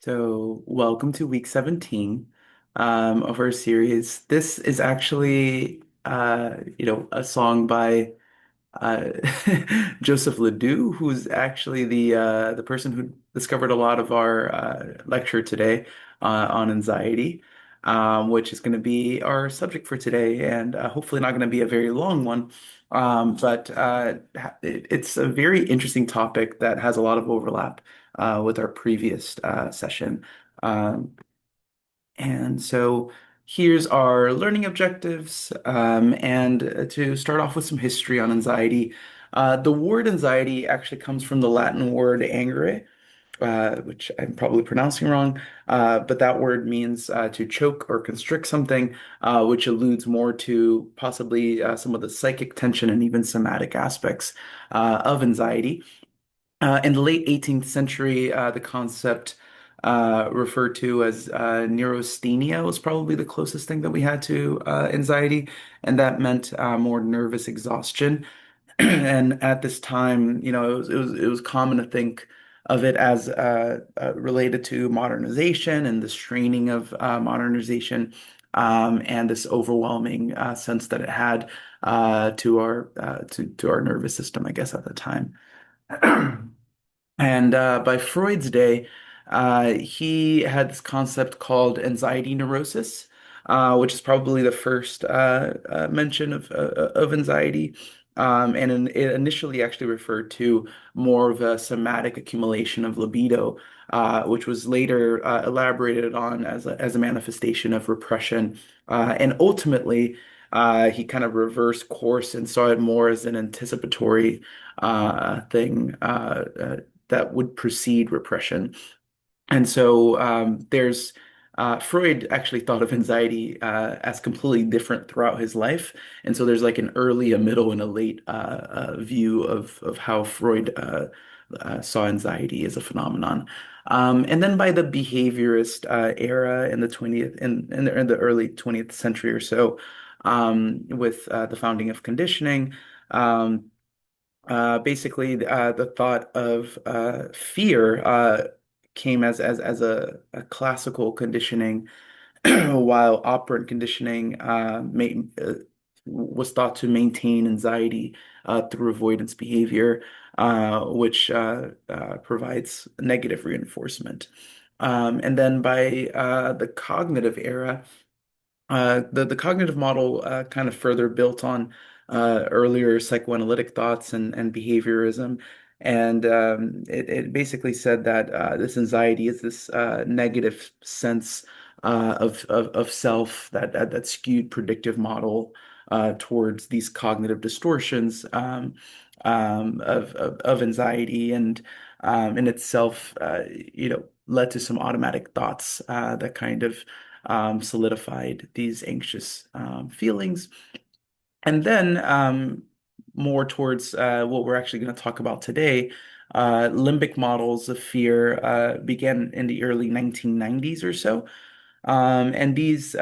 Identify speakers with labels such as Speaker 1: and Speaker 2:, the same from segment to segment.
Speaker 1: So, welcome to week 17 of our series. This is actually, a song by uh, Joseph Ledoux, who's actually the person who discovered a lot of our lecture today on anxiety, which is going to be our subject for today, and hopefully not going to be a very long one. But it's a very interesting topic that has a lot of overlap with our previous session. Um, and so here's our learning objectives. And to start off with some history on anxiety, the word anxiety actually comes from the Latin word angere, which I'm probably pronouncing wrong, but that word means to choke or constrict something, which alludes more to possibly some of the psychic tension and even somatic aspects of anxiety. In the late 18th century, the concept referred to as neurasthenia was probably the closest thing that we had to anxiety, and that meant more nervous exhaustion. And at this time, it was common to think of it as related to modernization and the straining of modernization, and this overwhelming sense that it had to our nervous system, I guess, at the time. And by Freud's day, he had this concept called anxiety neurosis, which is probably the first mention of anxiety. It initially actually referred to more of a somatic accumulation of libido, which was later elaborated on as a manifestation of repression. And ultimately, he kind of reversed course and saw it more as an anticipatory thing. That would precede repression. And so there's Freud actually thought of anxiety as completely different throughout his life. And so there's like an early, a middle, and a late view of how Freud saw anxiety as a phenomenon. And then by the behaviorist era in the 20th in the early 20th century or so, with the founding of conditioning. Basically, the thought of fear came as a classical conditioning, while operant conditioning was thought to maintain anxiety through avoidance behavior, which provides negative reinforcement. And then by the cognitive era, the cognitive model kind of further built on earlier psychoanalytic thoughts and behaviorism. And it basically said that this anxiety is this negative sense of self that skewed predictive model towards these cognitive distortions of anxiety, and in itself, led to some automatic thoughts that kind of solidified these anxious feelings. And then more towards what we're actually going to talk about today, limbic models of fear began in the early 1990s or so. And these,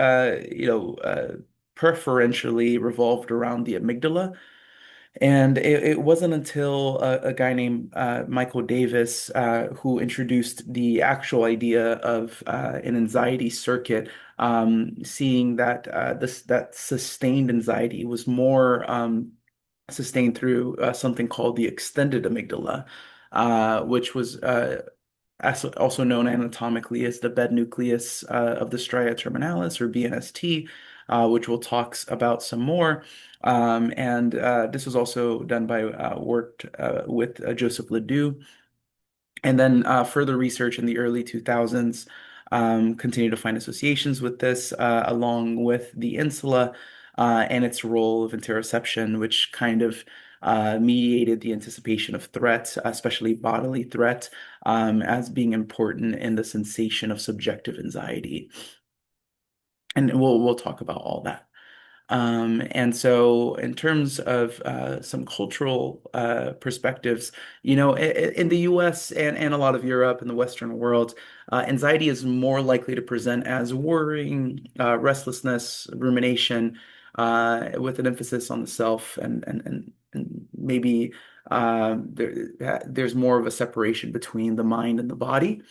Speaker 1: preferentially revolved around the amygdala. And it wasn't until a guy named Michael Davis who introduced the actual idea of an anxiety circuit, seeing that that sustained anxiety was more sustained through something called the extended amygdala, which was also known anatomically as the bed nucleus of the stria terminalis, or BNST, which we'll talk about some more. And this was also done by work with Joseph Ledoux. And then further research in the early 2000s continued to find associations with this, along with the insula and its role of interoception, which kind of mediated the anticipation of threat, especially bodily threat, as being important in the sensation of subjective anxiety. And we'll talk about all that. And so, in terms of some cultural perspectives, in the US and a lot of Europe and the Western world, anxiety is more likely to present as worrying, restlessness, rumination, with an emphasis on the self, and maybe there's more of a separation between the mind and the body.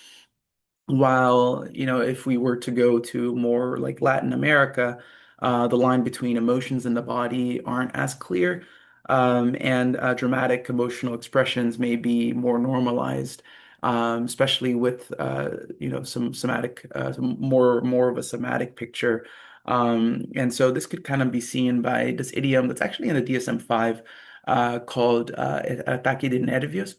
Speaker 1: While, if we were to go to more like Latin America, the line between emotions and the body aren't as clear, and dramatic emotional expressions may be more normalized, especially with, some somatic, more of a somatic picture. And so this could kind of be seen by this idiom that's actually in the DSM-5, called ataque de nervios,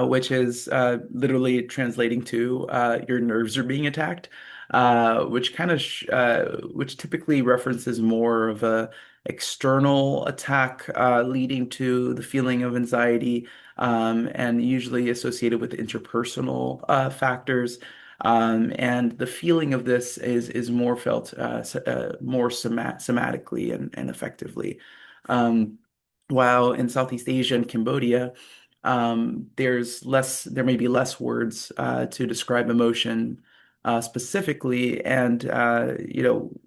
Speaker 1: which is literally translating to your nerves are being attacked, which typically references more of a external attack, leading to the feeling of anxiety, and usually associated with interpersonal factors. And the feeling of this is more felt more somatically and effectively. Um, while in Southeast Asia and Cambodia, there may be less words to describe emotion specifically, and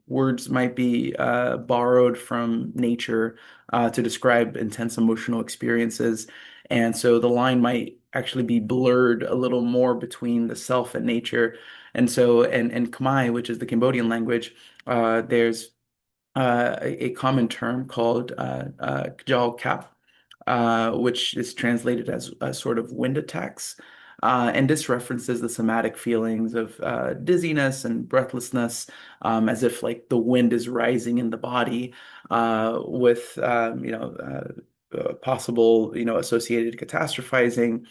Speaker 1: words might be borrowed from nature to describe intense emotional experiences, and so the line might actually be blurred a little more between the self and nature. And so, and Khmer, which is the Cambodian language, there's a common term called Kjal Kap, which is translated as a sort of wind attacks. And this references the somatic feelings of dizziness and breathlessness, as if like the wind is rising in the body, with possible associated catastrophizing,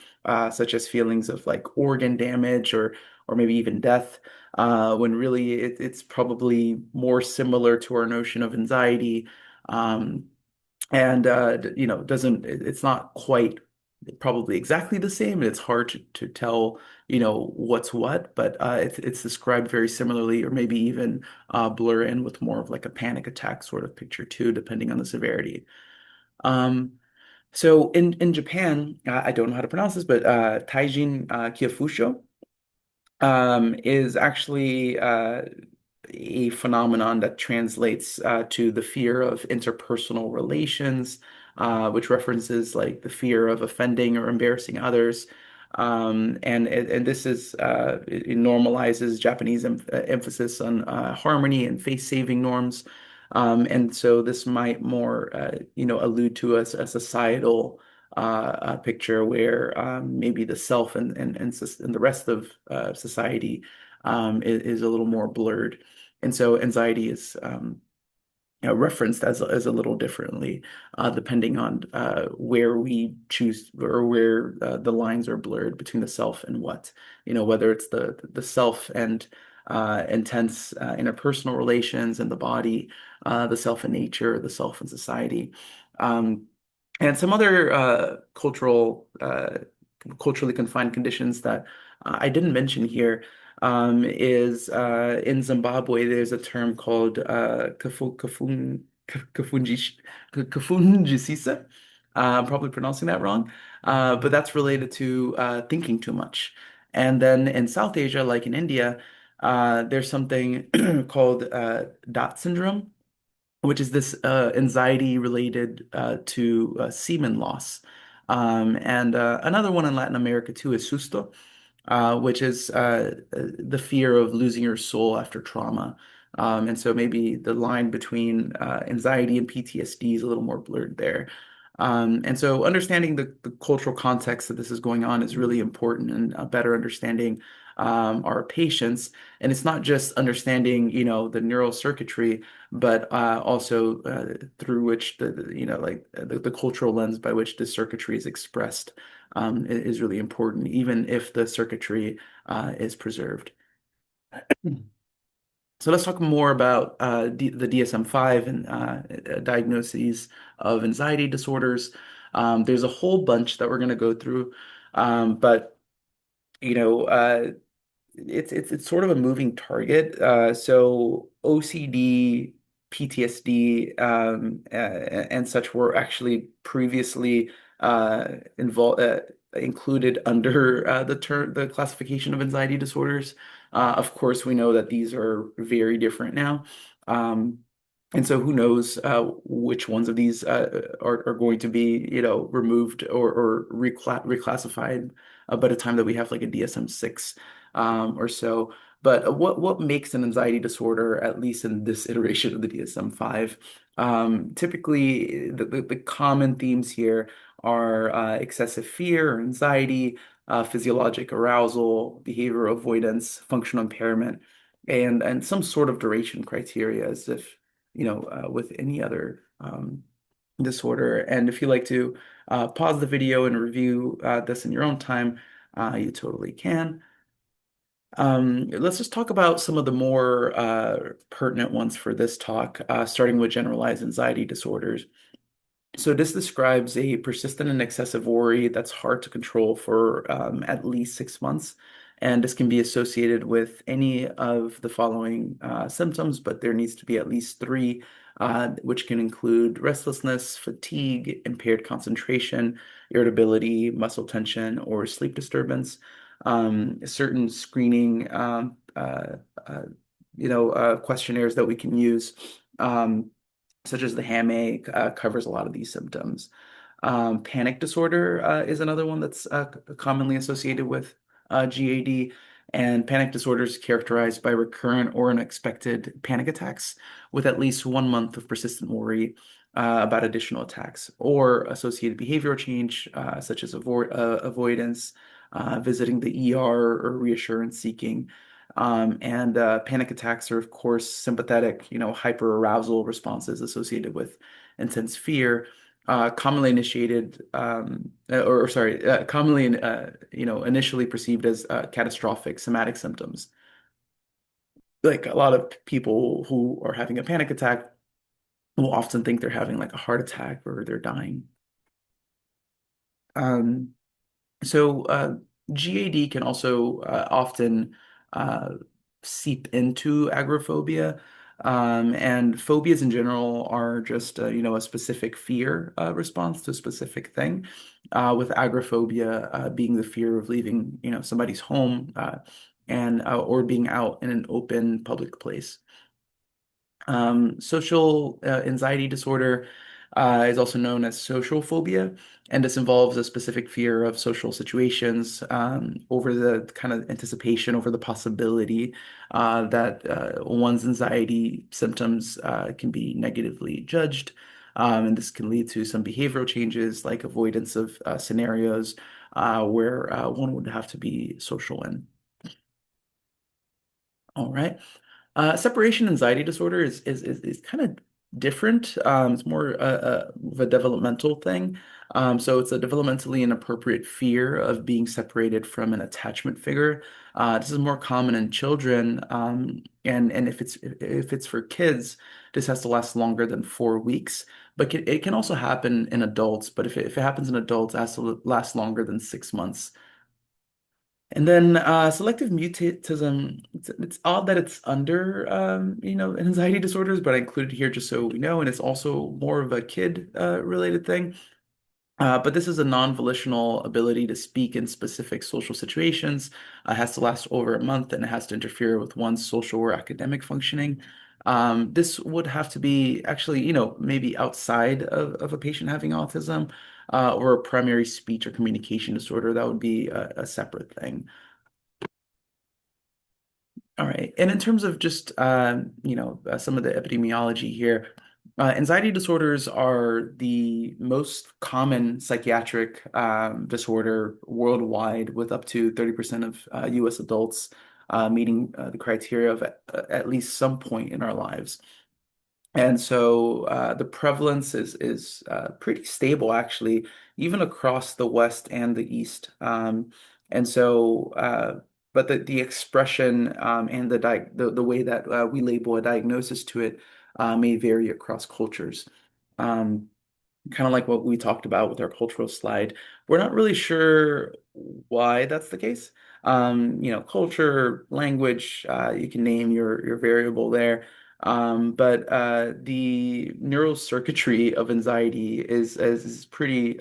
Speaker 1: such as feelings of like organ damage or maybe even death, when really it's probably more similar to our notion of anxiety. Um, and doesn't it's not quite probably exactly the same. It's hard to tell what's what, but it's described very similarly, or maybe even blur in with more of like a panic attack sort of picture too, depending on the severity. um so in Japan, I don't know how to pronounce this, but Taijin Kyafusho is actually a phenomenon that translates to the fear of interpersonal relations, which references like the fear of offending or embarrassing others. And this it normalizes Japanese emphasis on harmony and face-saving norms. And so this might more, allude to a societal picture where maybe the self and the rest of society is a little more blurred. And so anxiety is referenced as a little differently, depending on where we choose or where the lines are blurred between the self and what, whether it's the self and intense interpersonal relations and the body, the self and nature, the self and society. Um, and some other culturally confined conditions that I didn't mention here is in Zimbabwe, there's a term called kafunjisisa. I'm probably pronouncing that wrong, but that's related to thinking too much. And then in South Asia, like in India, there's something called DOT syndrome, which is this anxiety related to semen loss. And another one in Latin America too is susto, which is the fear of losing your soul after trauma. And so maybe the line between anxiety and PTSD is a little more blurred there. And so understanding the cultural context that this is going on is really important, and better understanding our patients. And it's not just understanding, the neural circuitry, but also through which the cultural lens by which the circuitry is expressed is really important, even if the circuitry is preserved. So let's talk more about the DSM-5 and diagnoses of anxiety disorders. There's a whole bunch that we're going to go through, but you know, uh, it's sort of a moving target. So OCD, PTSD, and such were actually previously involved included under the classification of anxiety disorders. Of course, we know that these are very different now. Um, and so who knows which ones of these are going to be, removed or reclassified by the time that we have like a DSM-6 or so. But what makes an anxiety disorder, at least in this iteration of the DSM-5? Typically, the common themes here are excessive fear or anxiety, physiologic arousal, behavior avoidance, functional impairment, and some sort of duration criteria, as if with any other disorder. And if you like to pause the video and review this in your own time, you totally can. Let's just talk about some of the more pertinent ones for this talk, starting with generalized anxiety disorders. So this describes a persistent and excessive worry that's hard to control for at least 6 months. And this can be associated with any of the following symptoms, but there needs to be at least three, which can include restlessness, fatigue, impaired concentration, irritability, muscle tension, or sleep disturbance. Certain screening, uh, questionnaires that we can use. Such as the HAM-A, covers a lot of these symptoms. Panic disorder is another one that's commonly associated with GAD, and panic disorder is characterized by recurrent or unexpected panic attacks with at least 1 month of persistent worry about additional attacks, or associated behavioral change such as avoidance, visiting the ER, or reassurance seeking. And panic attacks are, of course, sympathetic, hyperarousal responses associated with intense fear, commonly initiated, or sorry, commonly, initially perceived as catastrophic somatic symptoms. Like a lot of people who are having a panic attack will often think they're having like a heart attack or they're dying. Um, So GAD can also often uh, seep into agoraphobia, and phobias in general are just a specific fear response to a specific thing. With agoraphobia being the fear of leaving somebody's home and or being out in an open public place. Social anxiety disorder is also known as social phobia, and this involves a specific fear of social situations over the kind of anticipation over the possibility that one's anxiety symptoms can be negatively judged. And this can lead to some behavioral changes like avoidance of scenarios where one would have to be social in. All right. Separation anxiety disorder is kind of different. It's more of a developmental thing. So it's a developmentally inappropriate fear of being separated from an attachment figure. This is more common in children, and if it's for kids, this has to last longer than 4 weeks. But it can also happen in adults. But if it happens in adults, it has to last longer than 6 months. And then selective mutism, it's odd that it's under anxiety disorders, but I included here just so we know, and it's also more of a kid related thing. But this is a non-volitional ability to speak in specific social situations. Has to last over a month, and it has to interfere with one's social or academic functioning. This would have to be actually, maybe outside of a patient having autism, or a primary speech or communication disorder. That would be a separate thing. All right. And in terms of just some of the epidemiology here, anxiety disorders are the most common psychiatric disorder worldwide, with up to 30% of US adults meeting the criteria of at least some point in our lives. And so the prevalence is pretty stable, actually, even across the West and the East. And so, but the expression and the way that we label a diagnosis to it may vary across cultures. Um, Kind of like what we talked about with our cultural slide. We're not really sure why that's the case. Culture, language, you can name your variable there. But the neural circuitry of anxiety is pretty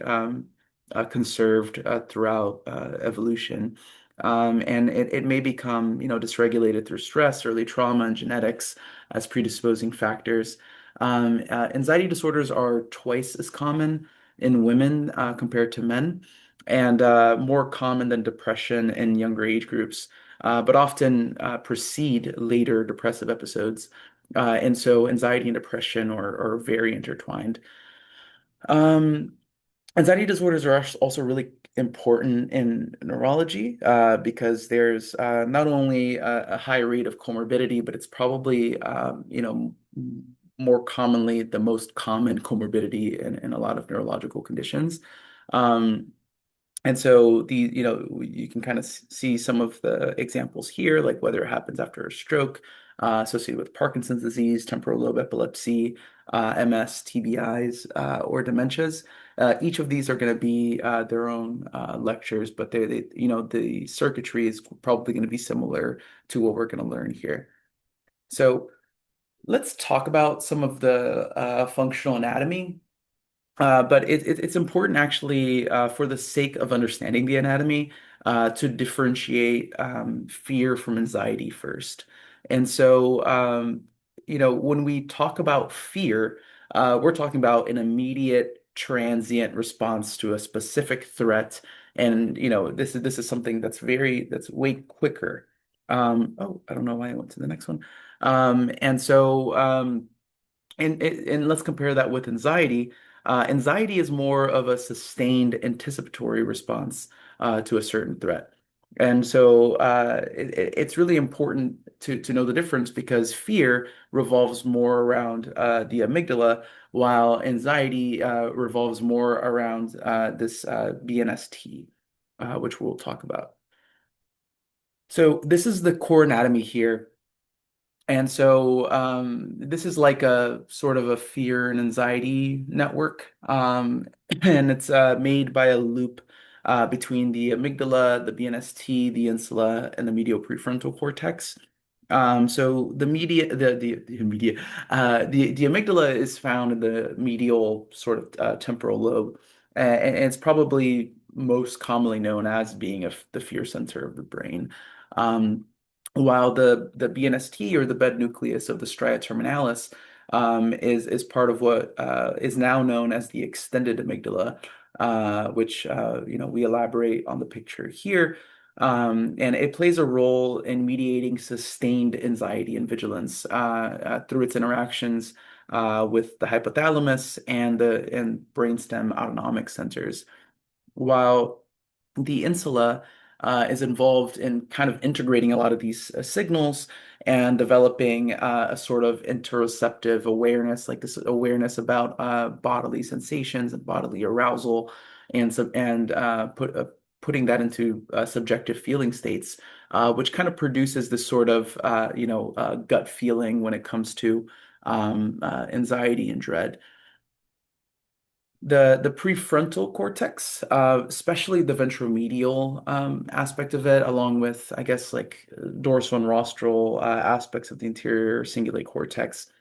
Speaker 1: conserved throughout evolution. And it may become, dysregulated through stress, early trauma, and genetics as predisposing factors. Anxiety disorders are twice as common in women compared to men, and more common than depression in younger age groups. but often precede later depressive episodes. And so anxiety and depression are very intertwined. Um, Anxiety disorders are also really important in neurology because there's not only a high rate of comorbidity, but it's probably more commonly the most common comorbidity in a lot of neurological conditions. Um, and so you can kind of see some of the examples here, like whether it happens after a stroke, associated with Parkinson's disease, temporal lobe epilepsy, MS, TBIs, or dementias. Each of these are going to be their own lectures, but the circuitry is probably going to be similar to what we're going to learn here. So let's talk about some of the functional anatomy. But it's important actually for the sake of understanding the anatomy to differentiate fear from anxiety first. And so, when we talk about fear, we're talking about an immediate transient response to a specific threat. And, this is something that's way quicker. Oh, I don't know why I went to the next one. And so, and let's compare that with anxiety. Anxiety is more of a sustained anticipatory response to a certain threat. And so it's really important to know the difference because fear revolves more around the amygdala, while anxiety revolves more around this BNST, which we'll talk about. So this is the core anatomy here. And so this is like a sort of a fear and anxiety network. And it's made by a loop between the amygdala, the BNST, the insula, and the medial prefrontal cortex. So the amygdala is found in the medial sort of temporal lobe, and it's probably most commonly known as being the fear center of the brain. Um, while the BNST or the bed nucleus of the stria terminalis is part of what is now known as the extended amygdala, which we elaborate on the picture here. And it plays a role in mediating sustained anxiety and vigilance through its interactions with the hypothalamus and brainstem autonomic centers. While the insula is involved in kind of integrating a lot of these signals and developing a sort of interoceptive awareness, like this awareness about bodily sensations and bodily arousal, and putting that into subjective feeling states, which kind of produces this sort of gut feeling when it comes to anxiety and dread. The prefrontal cortex, especially the ventromedial aspect of it, along with, I guess, like dorsal and rostral aspects of the anterior cingulate cortex,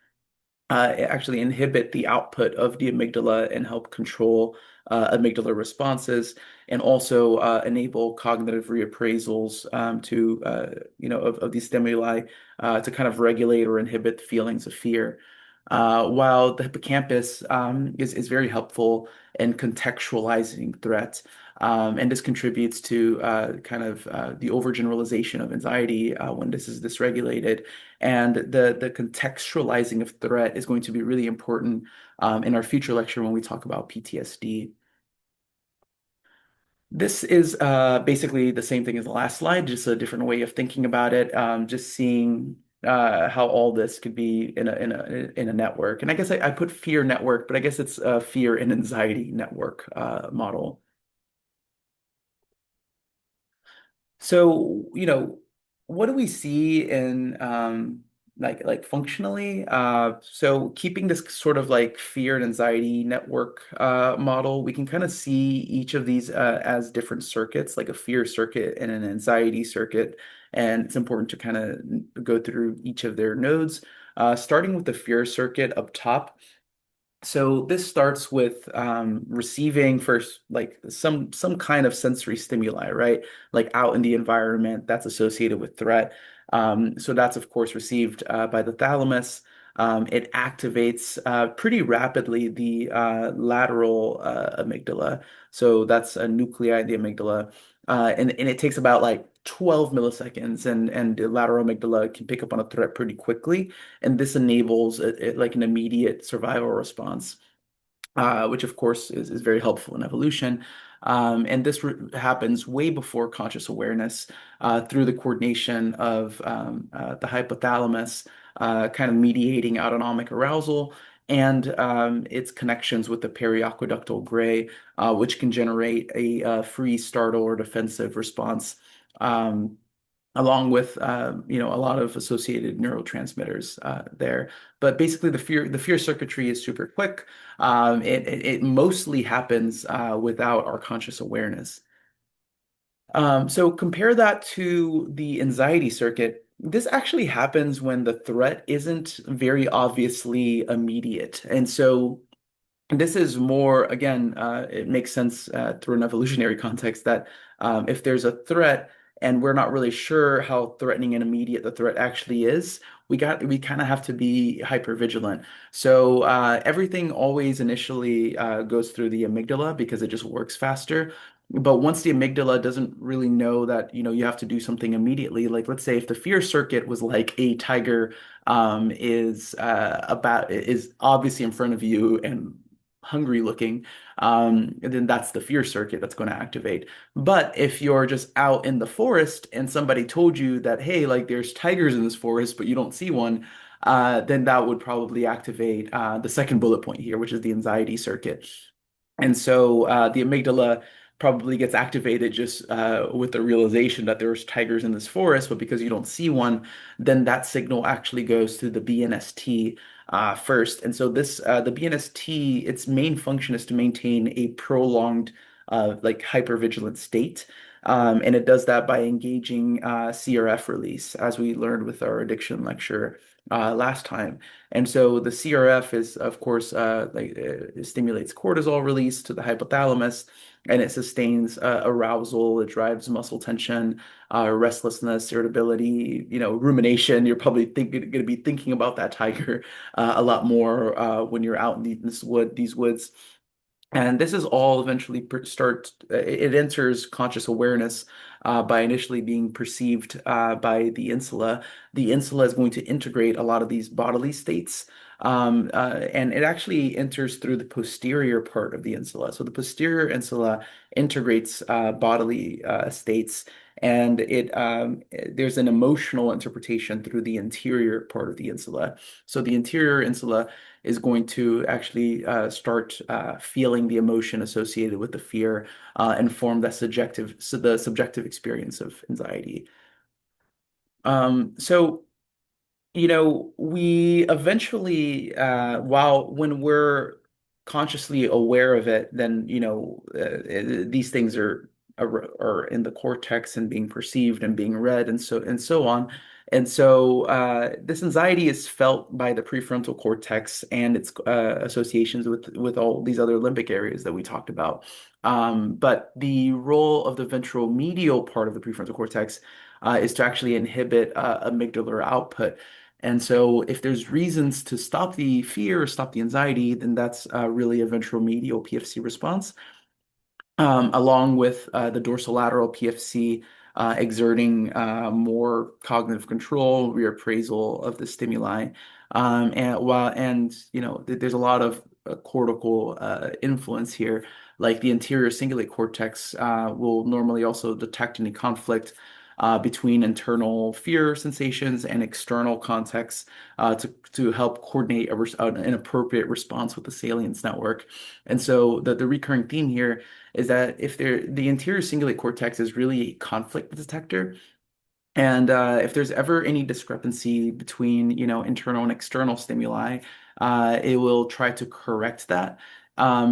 Speaker 1: actually inhibit the output of the amygdala and help control amygdala responses, and also enable cognitive reappraisals of these stimuli to kind of regulate or inhibit feelings of fear. While the hippocampus is very helpful in contextualizing threat, and this contributes to kind of the overgeneralization of anxiety when this is dysregulated. And the contextualizing of threat is going to be really important in our future lecture when we talk about PTSD. This is basically the same thing as the last slide, just a different way of thinking about it. Just seeing how all this could be in a network. And I guess I put fear network, but I guess it's a fear and anxiety network model. So, what do we see in like functionally? So keeping this sort of like fear and anxiety network model, we can kind of see each of these as different circuits, like a fear circuit and an anxiety circuit. And it's important to kind of go through each of their nodes, starting with the fear circuit up top. So this starts with receiving first, like some kind of sensory stimuli, right? Like out in the environment that's associated with threat. So that's of course received by the thalamus. it activates pretty rapidly the lateral amygdala. So that's a nuclei of the amygdala. And it takes about like 12 milliseconds, and the lateral amygdala can pick up on a threat pretty quickly. And this enables like an immediate survival response, which of course is very helpful in evolution. And this happens way before conscious awareness through the coordination of the hypothalamus, kind of mediating autonomic arousal, and its connections with the periaqueductal gray, which can generate a free, startle, or defensive response. Um, Along with a lot of associated neurotransmitters there. But basically, the fear circuitry is super quick. It mostly happens without our conscious awareness. So compare that to the anxiety circuit. This actually happens when the threat isn't very obviously immediate. And so this is more, again, it makes sense through an evolutionary context that if there's a threat and we're not really sure how threatening and immediate the threat actually is, we kind of have to be hyper vigilant. So everything always initially goes through the amygdala because it just works faster. But once the amygdala doesn't really know that, you have to do something immediately, like let's say if the fear circuit was like a tiger is obviously in front of you and hungry looking, then that's the fear circuit that's going to activate. But if you're just out in the forest and somebody told you that, hey, like there's tigers in this forest, but you don't see one, then that would probably activate the second bullet point here, which is the anxiety circuit. And so the amygdala probably gets activated just with the realization that there's tigers in this forest, but because you don't see one, then that signal actually goes to the BNST first. And so the BNST, its main function is to maintain a prolonged like hypervigilant state. And it does that by engaging CRF release, as we learned with our addiction lecture last time. And so the CRF is, of course, it stimulates cortisol release to the hypothalamus, and it sustains arousal. It drives muscle tension, restlessness, irritability, rumination. You're probably going to be thinking about that tiger a lot more when you're out in these woods. And this is all eventually it enters conscious awareness by initially being perceived by the insula. The insula is going to integrate a lot of these bodily states. And it actually enters through the posterior part of the insula. So the posterior insula integrates bodily states, and there's an emotional interpretation through the interior part of the insula. So the interior insula is going to actually start feeling the emotion associated with the fear and form the subjective experience of anxiety. So we eventually, when we're consciously aware of it, then, these things are in the cortex and being perceived and being read and so on. And so this anxiety is felt by the prefrontal cortex and its associations with all these other limbic areas that we talked about. But the role of the ventral medial part of the prefrontal cortex is to actually inhibit amygdalar output. And so, if there's reasons to stop the fear or stop the anxiety, then that's really a ventromedial PFC response, along with the dorsolateral PFC exerting more cognitive control, reappraisal of the stimuli, there's a lot of cortical influence here. Like the anterior cingulate cortex will normally also detect any conflict between internal fear sensations and external contexts to help coordinate an appropriate response with the salience network. And so the recurring theme here is that the anterior cingulate cortex is really a conflict detector. And if there's ever any discrepancy between, internal and external stimuli, it will try to correct that.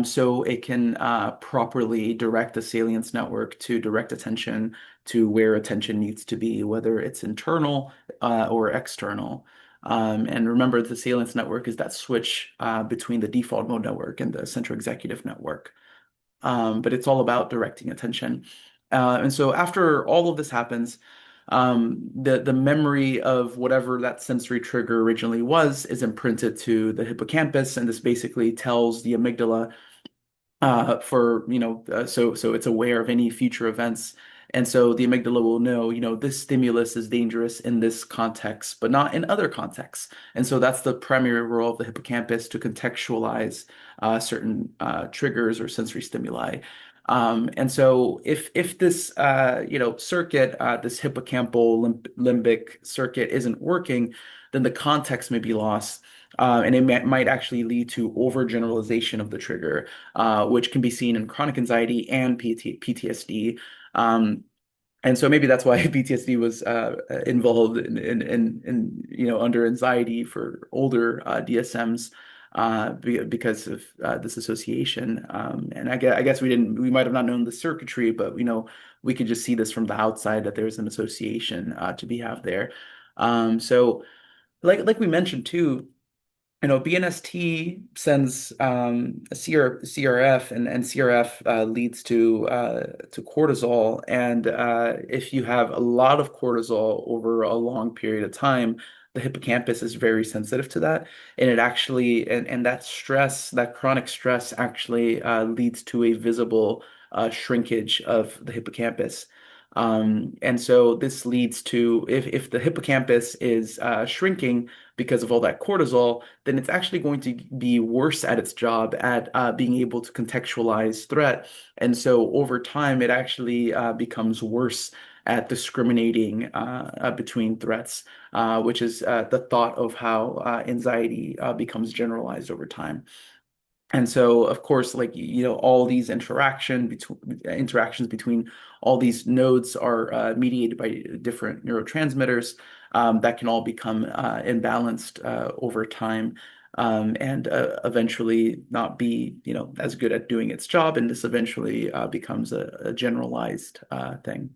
Speaker 1: So it can properly direct the salience network to direct attention to where attention needs to be, whether it's internal or external. And remember, the salience network is that switch between the default mode network and the central executive network. But it's all about directing attention. And so after all of this happens, the memory of whatever that sensory trigger originally was is imprinted to the hippocampus, and this basically tells the amygdala for so it's aware of any future events, and so the amygdala will know, this stimulus is dangerous in this context but not in other contexts. And so that's the primary role of the hippocampus, to contextualize certain triggers or sensory stimuli. And so if this circuit, this hippocampal limbic circuit isn't working, then the context may be lost. And it might actually lead to overgeneralization of the trigger, which can be seen in chronic anxiety and PTSD. Um, and so maybe that's why PTSD was involved in under anxiety for older DSMs, because of this association. And I guess we might have not known the circuitry, but we could just see this from the outside that there's an association to be have there. So like we mentioned too, BNST sends a CRF, and CRF leads to cortisol. And if you have a lot of cortisol over a long period of time, the hippocampus is very sensitive to that, and it actually and that stress, that chronic stress, actually leads to a visible shrinkage of the hippocampus. And so this leads to, if the hippocampus is shrinking because of all that cortisol, then it's actually going to be worse at its job at being able to contextualize threat. And so over time, it actually becomes worse at discriminating between threats, which is the thought of how anxiety becomes generalized over time. And so, of course, like all these interactions between all these nodes are mediated by different neurotransmitters that can all become imbalanced over time, and eventually not be as good at doing its job, and this eventually becomes a generalized thing.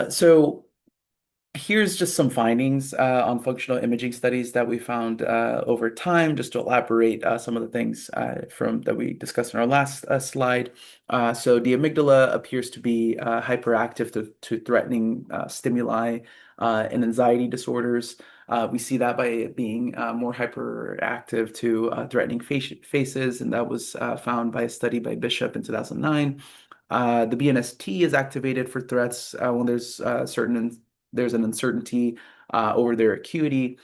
Speaker 1: So. Here's just some findings on functional imaging studies that we found over time, just to elaborate some of the things from that we discussed in our last slide. So the amygdala appears to be hyperactive to threatening stimuli in anxiety disorders. We see that by it being more hyperactive to threatening faces, and that was found by a study by Bishop in 2009. The BNST is activated for threats when there's an uncertainty over their acuity,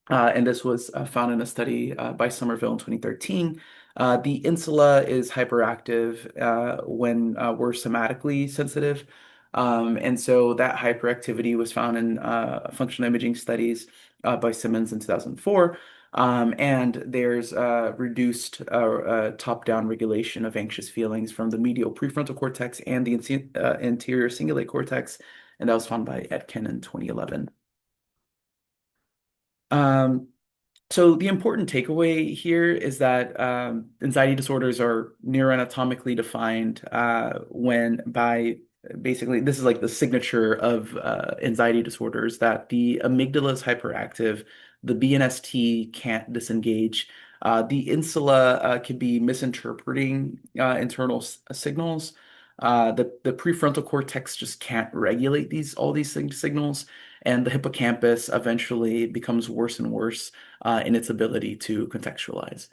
Speaker 1: and this was found in a study by Somerville in 2013. The insula is hyperactive when we're somatically sensitive. And so that hyperactivity was found in functional imaging studies by Simmons in 2004. And there's reduced top-down regulation of anxious feelings from the medial prefrontal cortex and the anterior cingulate cortex, and that was found by Etkin in 2011. Um, so the important takeaway here is that anxiety disorders are neuroanatomically defined when by basically this is like the signature of anxiety disorders, that the amygdala is hyperactive, the BNST can't disengage, the insula can be misinterpreting internal signals. The prefrontal cortex just can't regulate all these signals, and the hippocampus eventually becomes worse and worse in its ability to contextualize.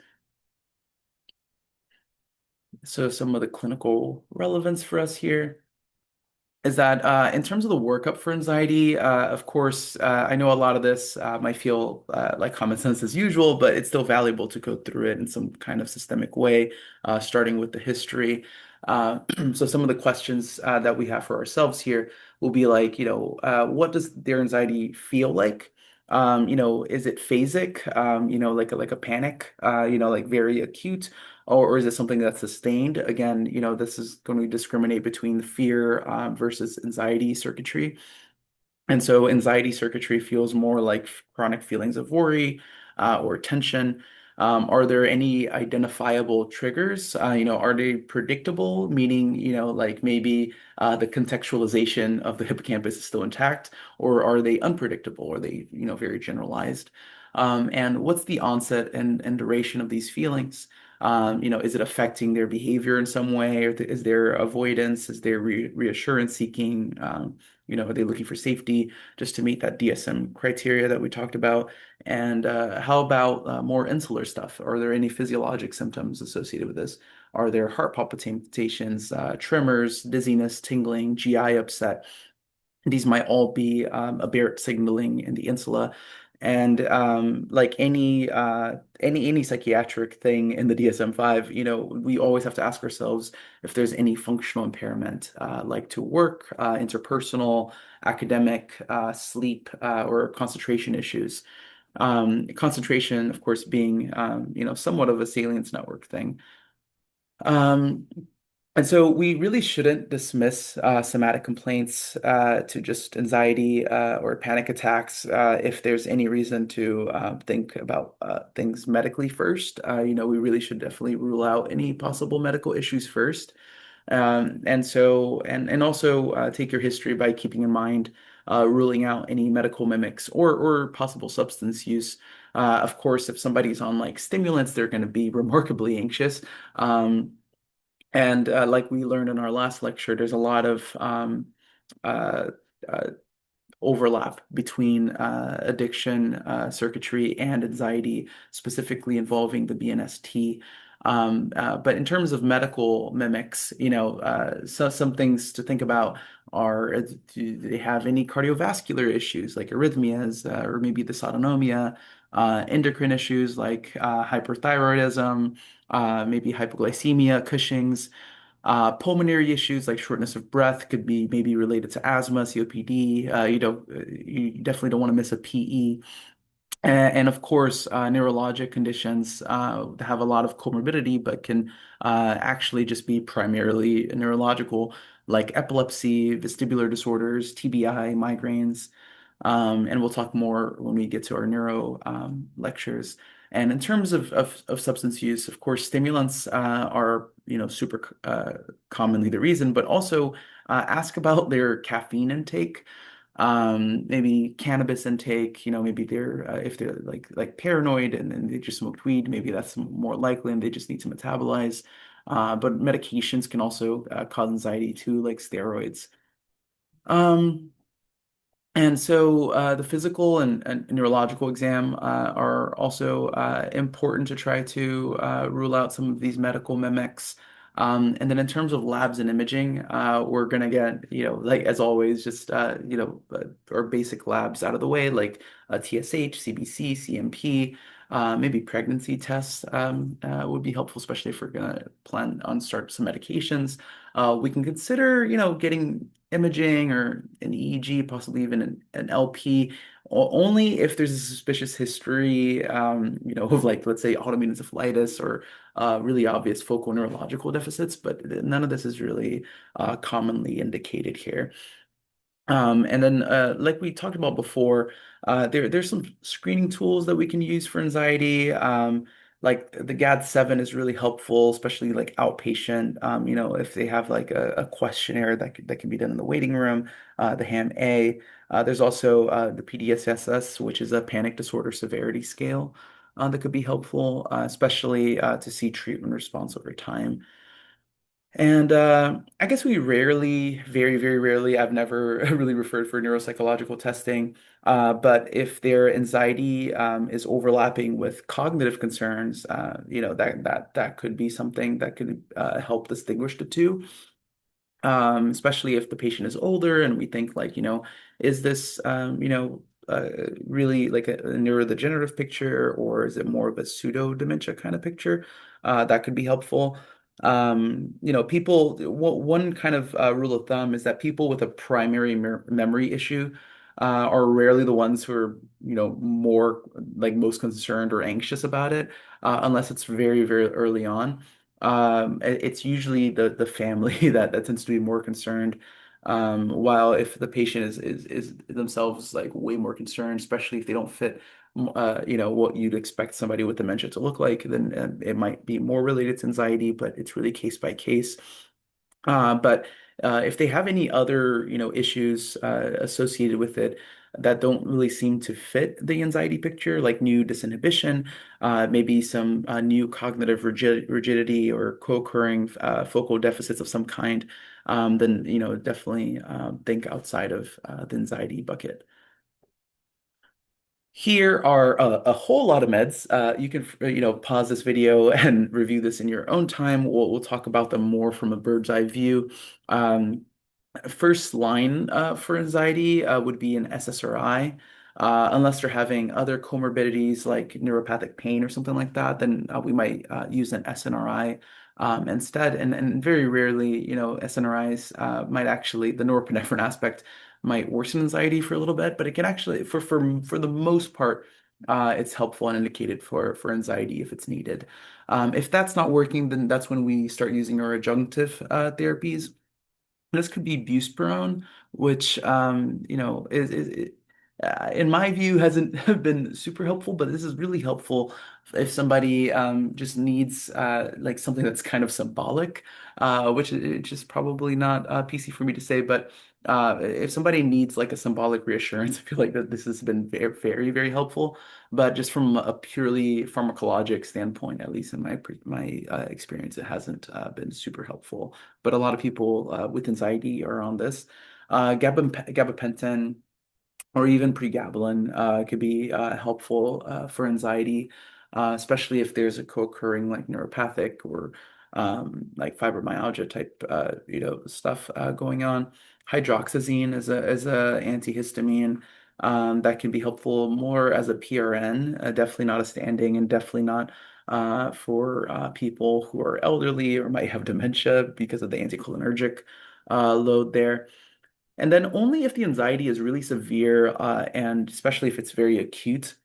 Speaker 1: So some of the clinical relevance for us here is that in terms of the workup for anxiety, of course, I know a lot of this might feel like common sense as usual, but it's still valuable to go through it in some kind of systemic way, starting with the history. Uh, so some of the questions that we have for ourselves here will be like, what does their anxiety feel like? Is it phasic? Like a panic, like very acute, or is it something that's sustained? Again, this is going to discriminate between fear versus anxiety circuitry. And so anxiety circuitry feels more like chronic feelings of worry or tension. Are there any identifiable triggers? Are they predictable? Meaning, like maybe the contextualization of the hippocampus is still intact, or are they unpredictable? Are they, very generalized? And what's the onset and duration of these feelings? Is it affecting their behavior in some way, or is there avoidance? Is there reassurance seeking? Are they looking for safety just to meet that DSM criteria that we talked about? And how about more insular stuff? Are there any physiologic symptoms associated with this? Are there heart palpitations, tremors, dizziness, tingling, GI upset? These might all be aberrant signaling in the insula. And like any psychiatric thing in the DSM-5, we always have to ask ourselves if there's any functional impairment, like to work, interpersonal, academic, sleep, or concentration issues. Concentration, of course, being somewhat of a salience network thing. Um, and so we really shouldn't dismiss somatic complaints to just anxiety or panic attacks if there's any reason to think about things medically first. We really should definitely rule out any possible medical issues first. And also take your history by keeping in mind ruling out any medical mimics or possible substance use. Of course, if somebody's on like stimulants, they're going to be remarkably anxious. And like we learned in our last lecture, there's a lot of uh, uh, overlap between addiction circuitry and anxiety, specifically involving the BNST. But in terms of medical mimics, so some things to think about are do they have any cardiovascular issues like arrhythmias or maybe dysautonomia, endocrine issues like hyperthyroidism, maybe hypoglycemia, Cushing's. Pulmonary issues like shortness of breath could be maybe related to asthma, COPD. You definitely don't want to miss a PE. And of course, neurologic conditions have a lot of comorbidity, but can actually just be primarily neurological, like epilepsy, vestibular disorders, TBI, migraines. And we'll talk more when we get to our neuro lectures. And in terms of substance use, of course, stimulants are, super commonly the reason, but also ask about their caffeine intake, maybe cannabis intake, maybe they're if they're like paranoid and they just smoked weed, maybe that's more likely and they just need to metabolize. But medications can also cause anxiety too, like steroids. Um, and so the physical and neurological exam are also important to try to rule out some of these medical mimics. And then in terms of labs and imaging, we're going to get, like as always, just, our basic labs out of the way, like TSH, CBC, CMP, maybe pregnancy tests would be helpful, especially if we're going to plan on start some medications. We can consider, getting imaging or an EEG, possibly even an LP, only if there's a suspicious history, of like, let's say, autoimmune encephalitis or really obvious focal neurological deficits. But none of this is really commonly indicated here. And then, like we talked about before, there's some screening tools that we can use for anxiety. Like the GAD-7 is really helpful, especially like outpatient. If they have like a questionnaire that can be done in the waiting room, the HAM-A. There's also the PDSSS, which is a panic disorder severity scale, that could be helpful, especially to see treatment response over time. And I guess we rarely, very, very rarely, I've never really referred for neuropsychological testing. But if their anxiety is overlapping with cognitive concerns, that could be something that could help distinguish the two, especially if the patient is older and we think like, is this, really like a neurodegenerative picture or is it more of a pseudo dementia kind of picture? That could be helpful. One kind of rule of thumb is that people with a primary memory issue are rarely the ones who are, more like most concerned or anxious about it, unless it's very, very early on. It's usually the family that tends to be more concerned. While if the patient is themselves like way more concerned, especially if they don't fit, what you'd expect somebody with dementia to look like, then it might be more related to anxiety, but it's really case by case. But if they have any other, issues associated with it, that don't really seem to fit the anxiety picture, like new disinhibition, maybe some new cognitive rigidity or co-occurring focal deficits of some kind, then definitely think outside of the anxiety bucket. Here are a whole lot of meds. You can, pause this video and review this in your own time. We'll talk about them more from a bird's eye view. Um, First line for anxiety would be an SSRI. Unless they're having other comorbidities like neuropathic pain or something like that, then we might use an SNRI instead. And very rarely, SNRIs might actually, the norepinephrine aspect might worsen anxiety for a little bit, but it can actually, for the most part, it's helpful and indicated for anxiety if it's needed. If that's not working, then that's when we start using our adjunctive therapies. This could be buspirone, which in my view hasn't been super helpful, but this is really helpful if somebody just needs like something that's kind of symbolic, which is just probably not PC for me to say, but if somebody needs like a symbolic reassurance, I feel like that this has been very, very, very helpful. But just from a purely pharmacologic standpoint, at least in my experience, it hasn't been super helpful. But a lot of people with anxiety are on this. Gabapentin or even pregabalin could be helpful for anxiety, especially if there's a co-occurring like neuropathic or like fibromyalgia type stuff going on. Hydroxyzine is a antihistamine that can be helpful more as a PRN, definitely not a standing, and definitely not for people who are elderly or might have dementia because of the anticholinergic load there. And then only if the anxiety is really severe, and especially if it's very acute,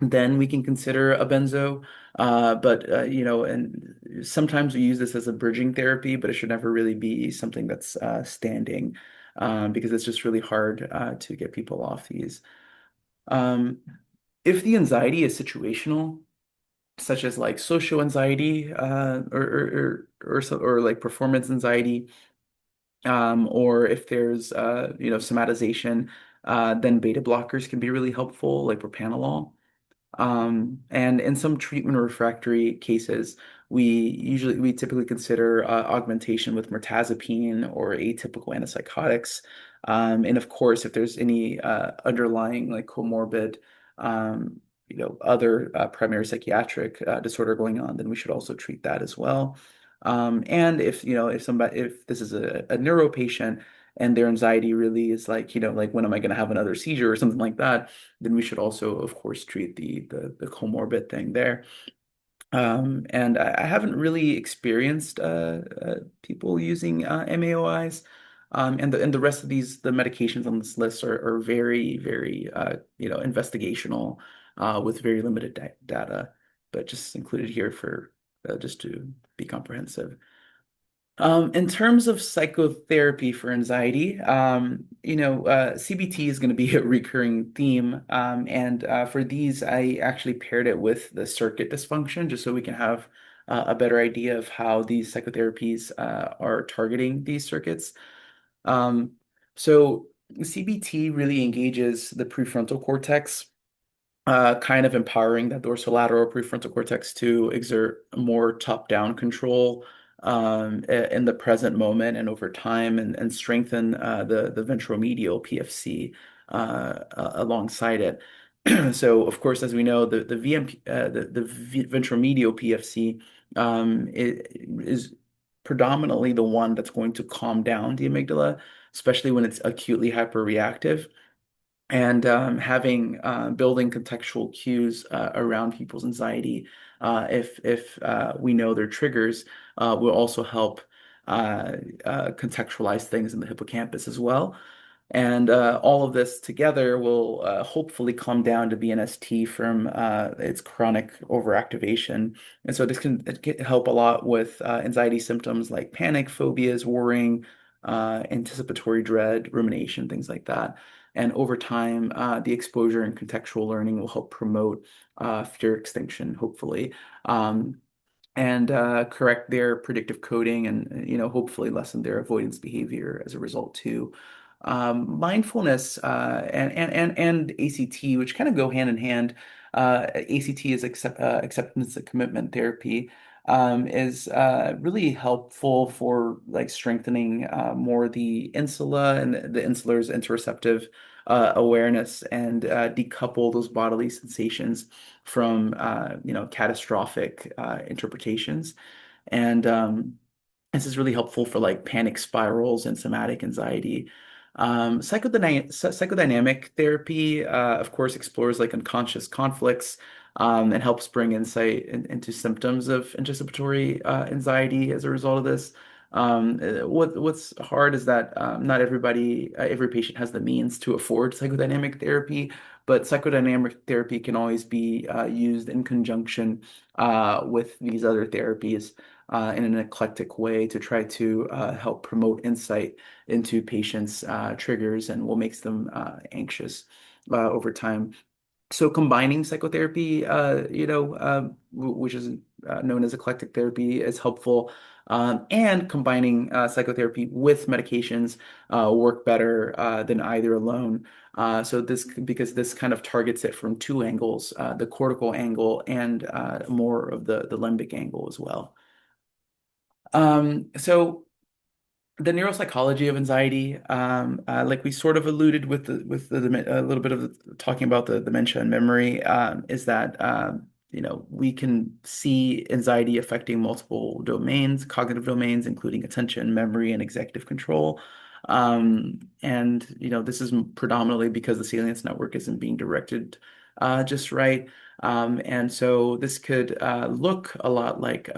Speaker 1: then we can consider a benzo. But and sometimes we use this as a bridging therapy, but it should never really be something that's standing, because it's just really hard to get people off these. Um, if the anxiety is situational, such as like social anxiety, or like performance anxiety, or if there's somatization, then beta blockers can be really helpful, like propranolol. And in some treatment refractory cases, we typically consider augmentation with mirtazapine or atypical antipsychotics. And of course, if there's any underlying like comorbid, other primary psychiatric disorder going on, then we should also treat that as well. And if this is a neuro patient and their anxiety really is like, like when am I going to have another seizure or something like that, then we should also, of course, treat the comorbid thing there. And I haven't really experienced people using MAOIs. And the rest of the medications on this list are very, very investigational with very limited data, but just included here for just to be comprehensive. In terms of psychotherapy for anxiety, CBT is going to be a recurring theme. And for these, I actually paired it with the circuit dysfunction just so we can have a better idea of how these psychotherapies are targeting these circuits. Um, so CBT really engages the prefrontal cortex, kind of empowering that dorsolateral prefrontal cortex to exert more top-down control in the present moment and over time, and strengthen the ventromedial PFC alongside it. So, of course, as we know, the VMP, ventromedial PFC is predominantly the one that's going to calm down the amygdala, especially when it's acutely hyperreactive. And having building contextual cues around people's anxiety, if we know their triggers, will also help contextualize things in the hippocampus as well. And all of this together will hopefully calm down to BNST from its chronic overactivation. And so this can help a lot with anxiety symptoms like panic, phobias, worrying, anticipatory dread, rumination, things like that. And over time, the exposure and contextual learning will help promote fear extinction, hopefully, and correct their predictive coding and hopefully lessen their avoidance behavior as a result too. Mindfulness and ACT, which kind of go hand in hand. ACT is acceptance and commitment therapy, is really helpful for like strengthening more the insula and the insula's interoceptive awareness and decouple those bodily sensations from catastrophic interpretations. And this is really helpful for like panic spirals and somatic anxiety. Psychodynamic therapy, of course, explores like unconscious conflicts and helps bring insight into symptoms of anticipatory anxiety as a result of this. What's hard is that not every patient has the means to afford psychodynamic therapy, but psychodynamic therapy can always be used in conjunction with these other therapies in an eclectic way to try to help promote insight into patients' triggers and what makes them anxious over time. So combining psychotherapy, which is known as eclectic therapy, is helpful. And combining psychotherapy with medications work better than either alone. Because this kind of targets it from two angles, the cortical angle and more of the limbic angle as well. So the neuropsychology of anxiety, like we sort of alluded with a little bit of talking about the dementia and memory, is that we can see anxiety affecting multiple domains, cognitive domains, including attention, memory, and executive control. And this is predominantly because the salience network isn't being directed just right. And so this could look a lot like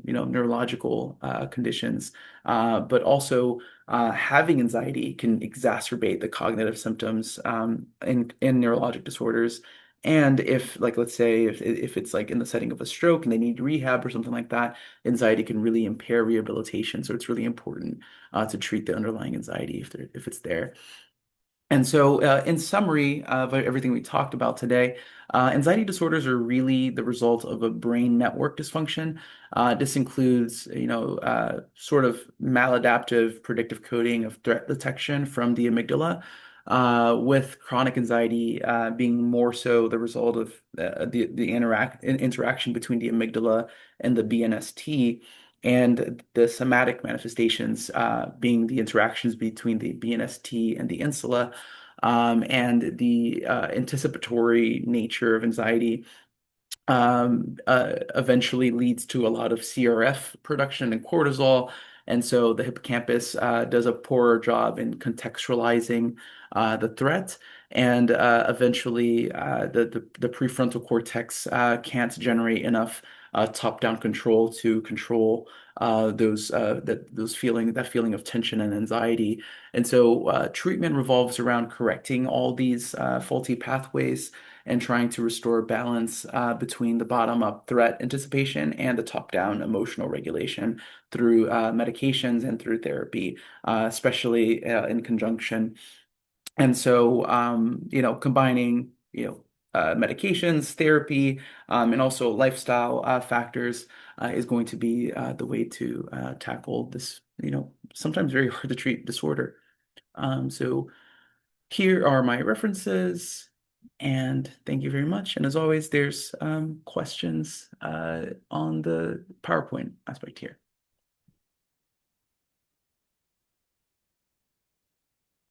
Speaker 1: neurological conditions, but also having anxiety can exacerbate the cognitive symptoms in neurologic disorders. And if, like, let's say, if it's like in the setting of a stroke and they need rehab or something like that, anxiety can really impair rehabilitation. So it's really important to treat the underlying anxiety if it's there. And so, in summary of everything we talked about today, anxiety disorders are really the result of a brain network dysfunction. This includes, sort of maladaptive predictive coding of threat detection from the amygdala, with chronic anxiety being more so the result of the interaction between the amygdala and the BNST. And the somatic manifestations being the interactions between the BNST and the insula, and the anticipatory nature of anxiety eventually leads to a lot of CRF production and cortisol. And so the hippocampus does a poorer job in contextualizing the threat. And eventually, the prefrontal cortex can't generate enough top-down control to control that feeling of tension and anxiety. And so treatment revolves around correcting all these faulty pathways and trying to restore balance between the bottom-up threat anticipation and the top-down emotional regulation through medications and through therapy, especially in conjunction. And so, combining, medications, therapy, and also lifestyle factors is going to be the way to tackle this, sometimes very hard to treat disorder. So here are my references, and thank you very much. And as always, there's questions on the PowerPoint aspect here.